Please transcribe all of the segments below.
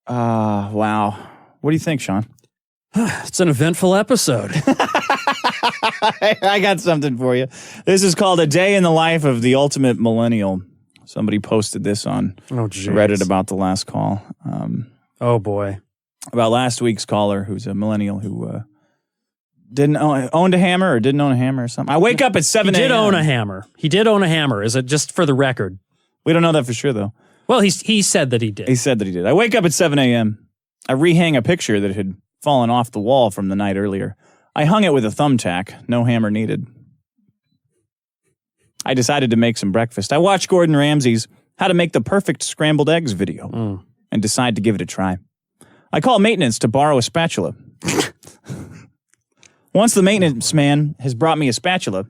Wow. What do you think, Sean? It's an eventful episode. I got something for you. This is called A Day in the Life of the Ultimate Millennial. Somebody posted this on Reddit about the last call. Oh, boy. About last week's caller, who's a millennial who owned a hammer or didn't own a hammer or something. I wake up at 7 a.m. He did own a hammer. He did own a hammer. Is it just for the record? We don't know that for sure, though. Well, he said that he did. He said that he did. I wake up at 7 a.m. I rehang a picture that had fallen off the wall from the night earlier. I hung it with a thumbtack. No hammer needed. I decided to make some breakfast. I watched Gordon Ramsay's How to Make the Perfect Scrambled Eggs video and decide to give it a try. I call maintenance to borrow a spatula. Once the maintenance man has brought me a spatula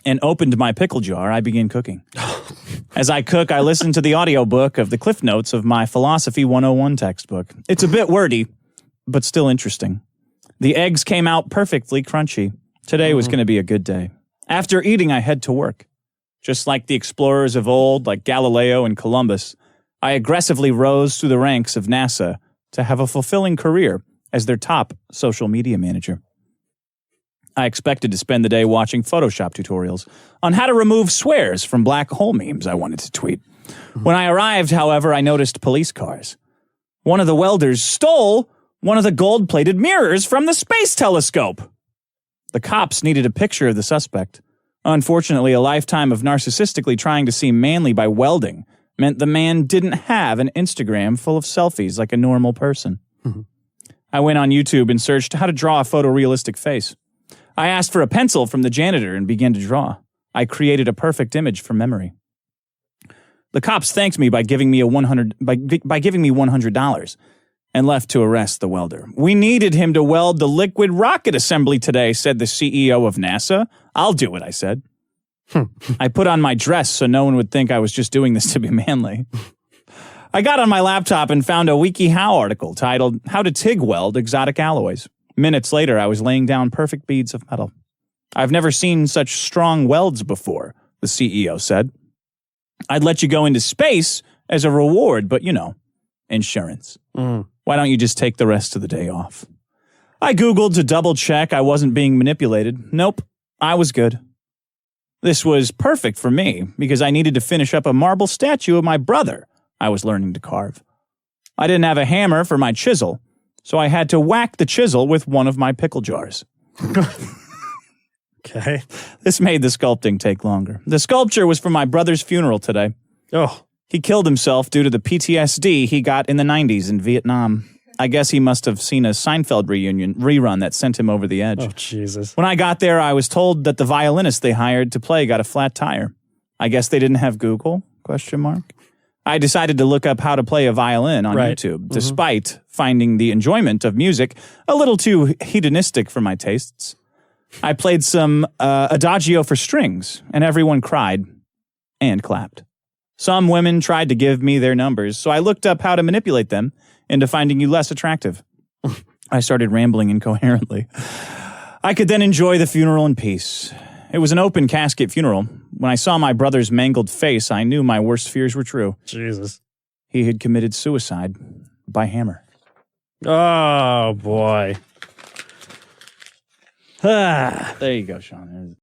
and opened my pickle jar, I begin cooking. As I cook, I listen to the audiobook of the Cliff Notes of my Philosophy 101 textbook. It's a bit wordy, but still interesting. The eggs came out perfectly crunchy. Today was going to be a good day. After eating, I head to work. Just like the explorers of old, like Galileo and Columbus, I aggressively rose through the ranks of NASA to have a fulfilling career as their top social media manager. I expected to spend the day watching Photoshop tutorials on how to remove swears from black hole memes I wanted to tweet. When I arrived, however, I noticed police cars. One of the welders stole one of the gold-plated mirrors from the space telescope. The cops needed a picture of the suspect. Unfortunately, a lifetime of narcissistically trying to seem manly by welding meant the man didn't have an Instagram full of selfies like a normal person. I went on YouTube and searched how to draw a photorealistic face. I asked for a pencil from the janitor and began to draw. I created a perfect image from memory. The cops thanked me by giving me $100 and left to arrest the welder. We needed him to weld the liquid rocket assembly today, said the CEO of NASA. I'll do it, I said. I put on my dress so no one would think I was just doing this to be manly. I got on my laptop and found a WikiHow article titled How to TIG Weld Exotic Alloys. Minutes later, I was laying down perfect beads of metal. I've never seen such strong welds before, the CEO said. I'd let you go into space as a reward, but insurance. Why don't you just take the rest of the day off? I Googled to double check I wasn't being manipulated. Nope, I was good. This was perfect for me because I needed to finish up a marble statue of my brother I was learning to carve. I didn't have a hammer for my chisel, so I had to whack the chisel with one of my pickle jars. Okay. This made the sculpting take longer. The sculpture was for my brother's funeral today. Oh. He killed himself due to the PTSD he got in the 90s in Vietnam. I guess he must have seen a Seinfeld rerun that sent him over the edge. Oh, Jesus. When I got there, I was told that the violinist they hired to play got a flat tire. I guess they didn't have Google? I decided to look up how to play a violin on YouTube, despite finding the enjoyment of music a little too hedonistic for my tastes. I played some adagio for strings, and everyone cried and clapped. Some women tried to give me their numbers, so I looked up how to manipulate them into finding you less attractive. I started rambling incoherently. I could then enjoy the funeral in peace. It was an open casket funeral. When I saw my brother's mangled face, I knew my worst fears were true. Jesus. He had committed suicide by hammer. Oh, boy. There you go, Sean.